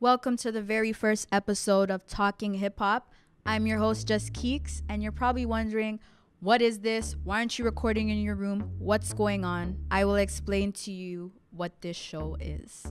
welcome to the very first episode of Talkin Hip Hop. I'm your host, JustKeekz, and you're probably wondering, what is this? Why aren't you recording in your room? What's going on? I will explain to you what this show is.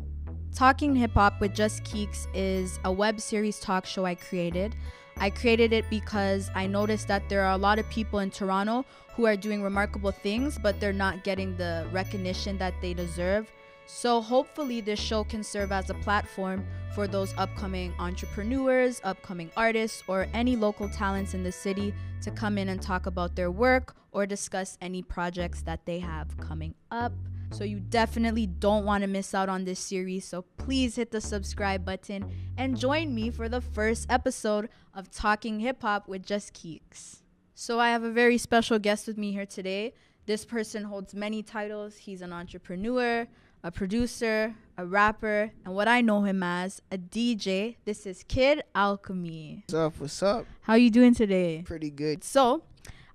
Talkin Hip Hop with JustKeekz is a web series talk show I created. I created it because I noticed that there are a lot of people in Toronto who are doing remarkable things, but they're not getting the recognition that they deserve. So hopefully this show can serve as a platform for those upcoming entrepreneurs, upcoming artists, or any local talents in the city to come in and talk about their work or discuss any projects that they have coming up. So you definitely don't want to miss out on this series. So please hit the subscribe button and join me for the first episode of Talkin Hip Hop with JustKeekz. So I have a very special guest with me here today. This person holds many titles. He's an entrepreneur, a producer, a rapper, and what I know him as, a DJ. This is KidAlchemy. What's up? What's up? How you doing today? Pretty good. So,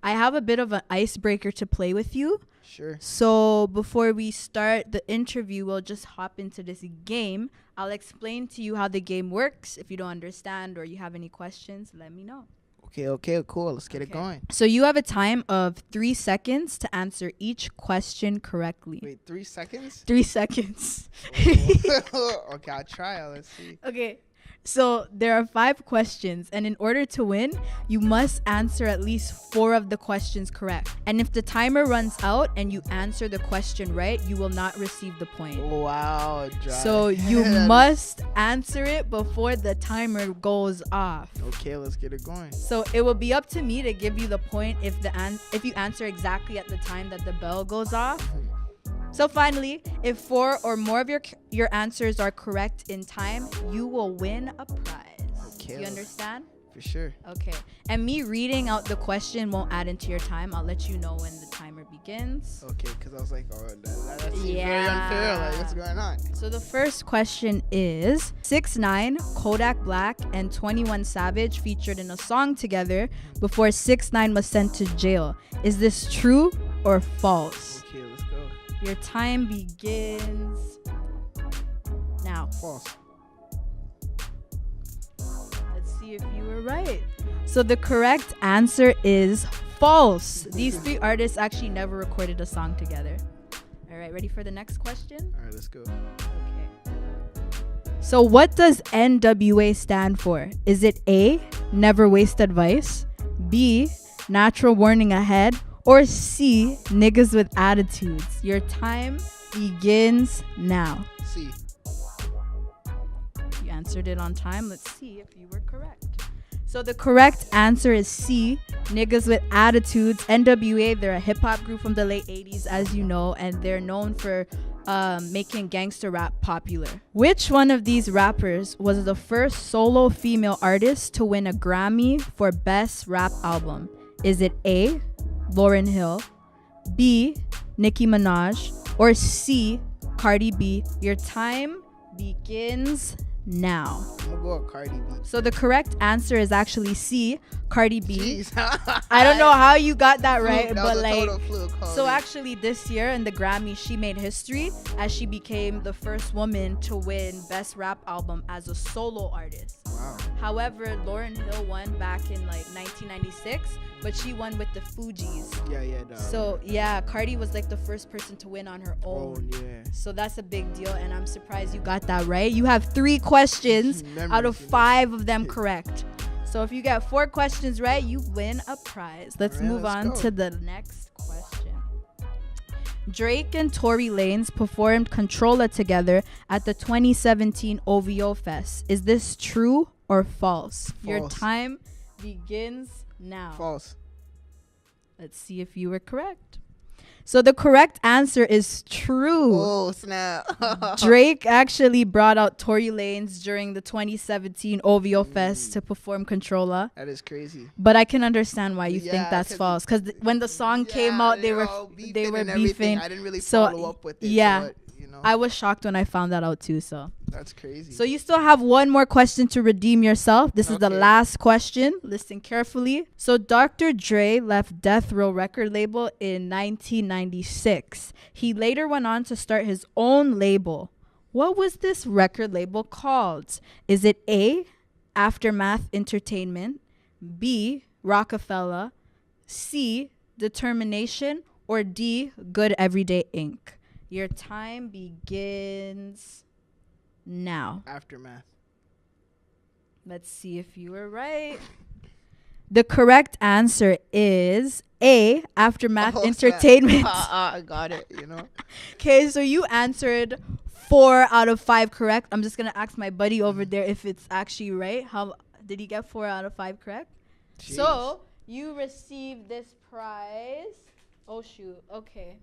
I have a bit of an icebreaker to play with you. Sure. So, before we start the interview, we'll just hop into this game. I'll explain to you how the game works. If you don't understand or you have any questions, let me know. Okay, cool. Let's get it going. So you have a time of 3 seconds to answer each question correctly. Wait, 3 seconds? 3 seconds. Okay, I'll try. Let's see. Okay. So there are 5 questions, and in order to win, you must answer at least 4 of the questions correct. And if the timer runs out and you answer the question right, you will not receive the point. Wow. So you must answer it before the timer goes off. Okay, let's get it going. So it will be up to me to give you the point if you answer exactly at the time that the bell goes off. So finally, if 4 or more of your answers are correct in time, you will win a prize. Okay. You understand? For sure. Okay. And me reading out the question won't add into your time. I'll let you know when the timer begins. Okay, because I was like, oh, that seems very unfair. Like, what's going on? So the first question is, 6ix9ine, Kodak Black, and 21 Savage featured in a song together before 6ix9ine was sent to jail. Is this true or false? Okay, let's go. Your time begins now. False. Let's see if you were right. So the correct answer is false. These 3 artists actually never recorded a song together. All right, ready for the next question? All right, let's go. Okay. So what does NWA stand for? Is it A, never waste advice, B, natural warning ahead, or C, niggas with attitudes? Your time begins now. C. You answered it on time. Let's see if you were correct. So the correct answer is C, niggas with attitudes. NWA, they're a hip-hop group from the late 80s, as you know, and they're known for making gangster rap popular. Which one of these rappers was the first solo female artist to win a Grammy for Best Rap Album? Is it A, Lauryn Hill, B, Nicki Minaj, or C, Cardi B? Your time begins now. I'm gonna go with Cardi B. So the correct answer is actually C, Cardi B. Jeez. I don't know how you got that right, That but was a like, total fluke, so homie. actually this year in the Grammy, she made history as she became the first woman to win Best Rap Album as a solo artist. Wow. However, Lauryn Hill won back in like 1996, but she won with the Fugees. Yeah. So yeah, Cardi was like the first person to win on her own. Oh, yeah. So that's a big deal, and I'm surprised you got that right. You have 3 questions out of 5 of them correct. So if you get 4 questions right, you win a prize. Let's move on to the next question. Drake and Tory Lanez performed Controlla together at the 2017 OVO Fest. Is this true or false? Your time begins now. False. Let's see if you were correct. So the correct answer is true. Oh, snap. Drake actually brought out Tory Lanez during the 2017 OVO Fest to perform Controlla. That is crazy. But I can understand why you think that's false. Because when the song came out, they were beefing. I didn't really follow up with it. Yeah. But, I was shocked when I found that out too. So that's crazy. So you still have 1 more question to redeem yourself. This is the last question. Listen carefully. So Dr. Dre left Death Row record label in 1996. He later went on to start his own label. What was this record label called? Is it A, Aftermath Entertainment, B, Rockefeller, C, Determination, or D, Good Everyday Inc.? Your time begins now. Aftermath. Let's see if you were right. The correct answer is A, Aftermath Entertainment. I got it, you know. Okay, so you answered 4 out of 5 correct. I'm just going to ask my buddy over there if it's actually right. How did he get 4 out of 5 correct? Jeez. So you received this prize. Oh, shoot. Okay.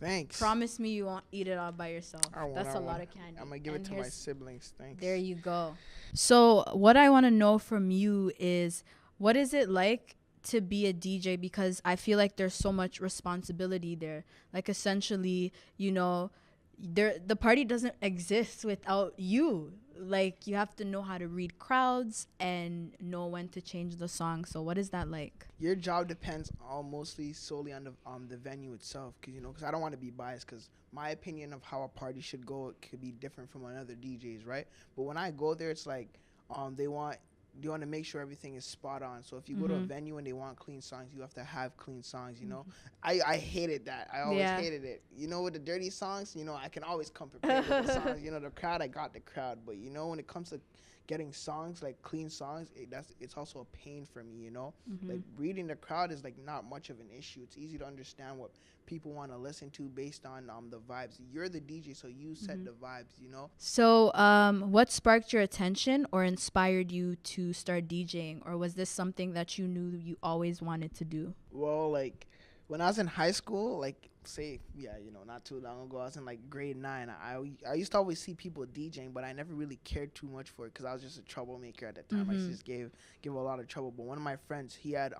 Thanks. Promise me you won't eat it all by yourself. That's a lot of candy. I'm going to give it to my siblings. Thanks. There you go. So what I want to know from you is, what is it like to be a DJ? Because I feel like there's so much responsibility there. Like, essentially, you know, the party doesn't exist without you. Like, you have to know how to read crowds and know when to change the song. So what is that like? Your job depends mostly solely on the venue itself, because I don't want to be biased, because my opinion of how a party should go, it could be different from another DJ's, right? But when I go there, it's like you want to make sure everything is spot on. So if you go to a venue and they want clean songs, you have to have clean songs, you know. I hated that. I always hated it. You know, with the dirty songs, I can always come prepared with the songs. The crowd, I got the crowd. But, when it comes to getting songs, like clean songs, it's also a pain for me, Like, reading the crowd is, like, not much of an issue. It's easy to understand what people want to listen to based on the vibes. You're the DJ, so you set the vibes, So what sparked your attention or inspired you to start DJing? Or was this something that you knew you always wanted to do? Well, like, when I was in high school, like, not too long ago, I was in, like, grade 9. I used to always see people DJing, but I never really cared too much for it because I was just a troublemaker at the time. I just give a lot of trouble. But one of my friends, he had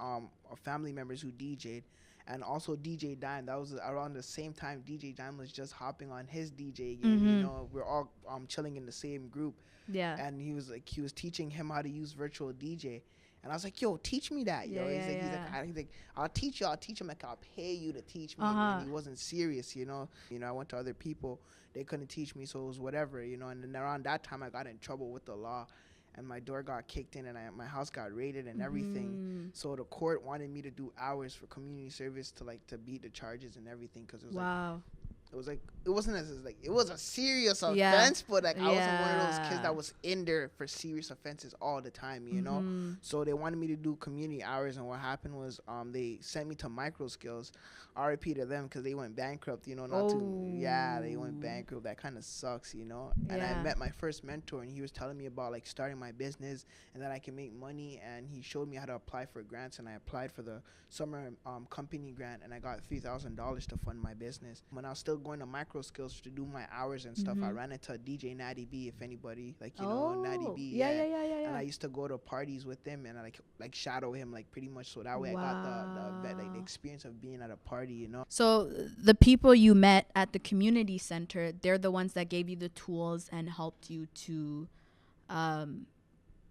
family members who DJ'd, and also DJ Dime. That was around the same time DJ Dime was just hopping on his DJ game. We're all chilling in the same group. Yeah. And he was teaching him how to use virtual DJ. And I was like, yo, teach me that, yo. He's like, I'll teach you. I'll teach him. Like, I'll pay you to teach me. And he wasn't serious, I went to other people. They couldn't teach me, so it was whatever, And then around that time, I got in trouble with the law. And my door got kicked in, and my house got raided and everything. So the court wanted me to do hours for community service to beat the charges and everything, because it was it wasn't it was a serious offense, but I wasn't one of those kids that was in there for serious offenses all the time, So they wanted me to do community hours, and what happened was they sent me to Micro Skills. RIP to them, because they went bankrupt, they went bankrupt. That kind of sucks, And I met my first mentor, and he was telling me about starting my business and that I can make money, and he showed me how to apply for grants, and I applied for the summer company grant, and I got $3,000 to fund my business. When I was still going to Micro Skills to do my hours and stuff, I ran into DJ Natty B, if anybody Natty B. And I used to go to parties with him, and I like shadow him pretty much, so that way I got the experience of being at a party. So the people you met at the community center, they're the ones that gave you the tools and helped you to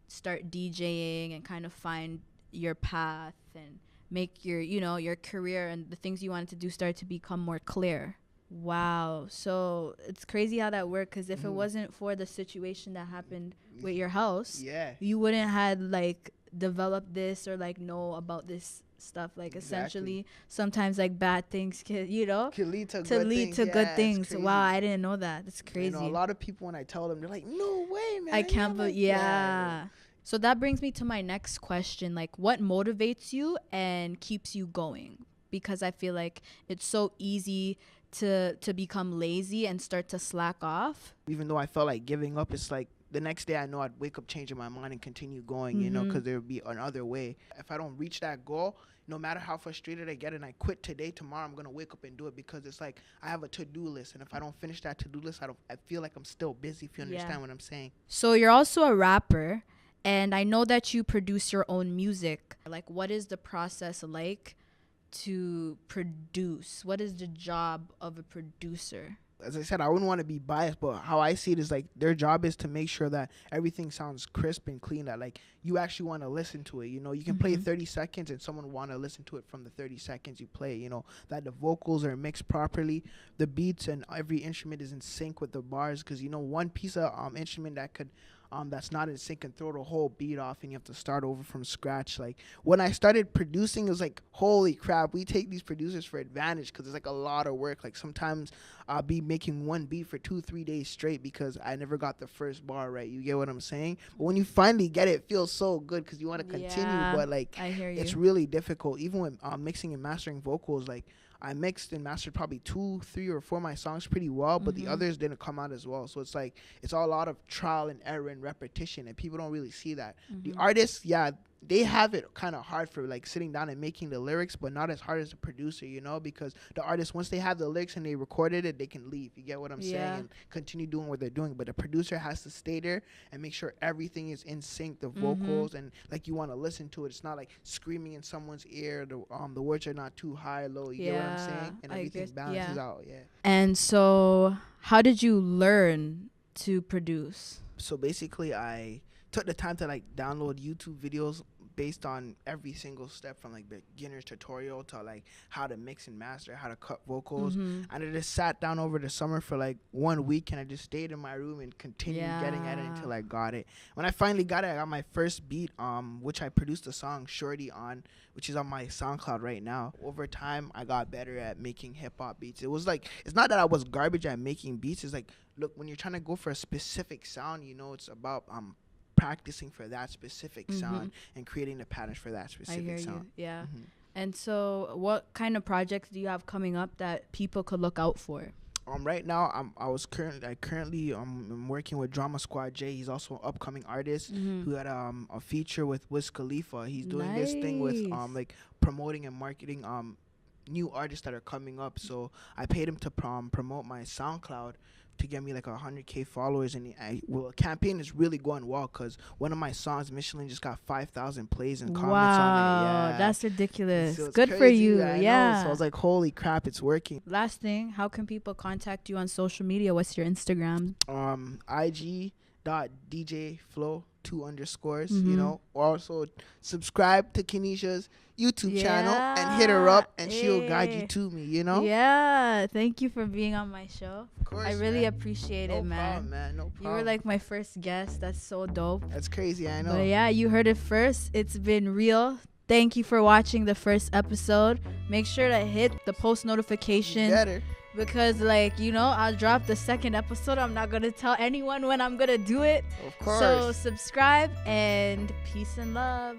start DJing and kind of find your path and make your, your career and the things you wanted to do start to become more clear. Wow. So it's crazy how that worked, because if it wasn't for the situation that happened with your house, you wouldn't have developed this or know about this stuff. Essentially, sometimes bad things can lead to good things. Wow, I didn't know that. That's crazy. A lot of people, when I tell them, they're like, no way, man. I can't believe. So that brings me to my next question. What motivates you and keeps you going? Because I feel like it's so easy to become lazy and start to slack off. Even though I felt like giving up, it's the next day I know I'd wake up changing my mind and continue going, because there would be another way. If I don't reach that goal, no matter how frustrated I get and I quit today, tomorrow I'm going to wake up and do it, because it's I have a to-do list. And if I don't finish that to-do list, I feel like I'm still busy, if you understand what I'm saying. So you're also a rapper, and I know that you produce your own music. What is the process like to produce? What is the job of a producer? as I said, I wouldn't want to be biased, but how I see it is like their job is to make sure that everything sounds crisp and clean, that like you actually want to listen to it. You know, you can play 30 seconds and someone want to listen to it from the 30 seconds you play, you know, that the vocals are mixed properly, the beats and every instrument is in sync with the bars, because, you know, one piece of instrument that could that's not in sync and throw the whole beat off and you have to start over from scratch. Like when I started producing, it was like, holy crap, we take these producers for advantage because it's like a lot of work. Like sometimes I'll be making one beat for 2-3 days straight because I never got the first bar right. You get what I'm saying? But when you finally get it, it feels so good because you want to continue. But like, I hear you. It's really difficult. Even when mixing and mastering vocals, like I mixed and mastered probably 2, 3, or 4 of my songs pretty well, but the others didn't come out as well. So it's like, it's all a lot of trial and error and repetition, and people don't really see that. The artists, they have it kind of hard for like sitting down and making the lyrics, but not as hard as the producer, you know, because the artist, once they have the lyrics and they recorded it, they can leave. You get what I'm saying? And continue doing what they're doing. But the producer has to stay there and make sure everything is in sync, the vocals, and like you want to listen to it. It's not like screaming in someone's ear. The words are not too high or low. You get what I'm saying? And everything balances out. Yeah. And so how did you learn to produce? So basically I took the time to like download YouTube videos based on every single step, from like beginner's tutorial to like how to mix and master, how to cut vocals. And I just sat down over the summer for like 1 week and I just stayed in my room and continued getting at it until I got it. When I finally got it, I got my first beat, which I produced the song Shorty on, which is on my SoundCloud right now. Over time, I got better at making hip hop beats. It was like, it's not that I was garbage at making beats. It's like, look, when you're trying to go for a specific sound, you know, it's about practicing for that specific sound and creating the patterns for that specific sound. Yeah. And so what kind of projects do you have coming up that people could look out for? Right now I'm working with Drama Squad J. He's also an upcoming artist who had a feature with Wiz Khalifa. He's doing this thing with like promoting and marketing new artists that are coming up. So I paid him to promote my SoundCloud to get me like 100K followers, and the campaign is really going well because one of my songs, Michelin, just got 5,000 plays and comments on it. Yeah, that's ridiculous. So good crazy, for you. So I was like, holy crap, it's working. Last thing, how can people contact you on social media? What's your Instagram? IG.DJFLOW 2_, you know. Also subscribe to Kenisha's YouTube channel and hit her up and she'll guide you to me, you know. Thank you for being on my show. Of course, I really appreciate it, man. No problem, man. No problem. You were like my first guest. That's so dope. That's crazy, I know. But yeah, you heard it first. It's been real. Thank you for watching the first episode. Make sure to hit the post notification. Because, like, you know, I'll drop the second episode. I'm not going to tell anyone when I'm going to do it. Of course. So subscribe and peace and love.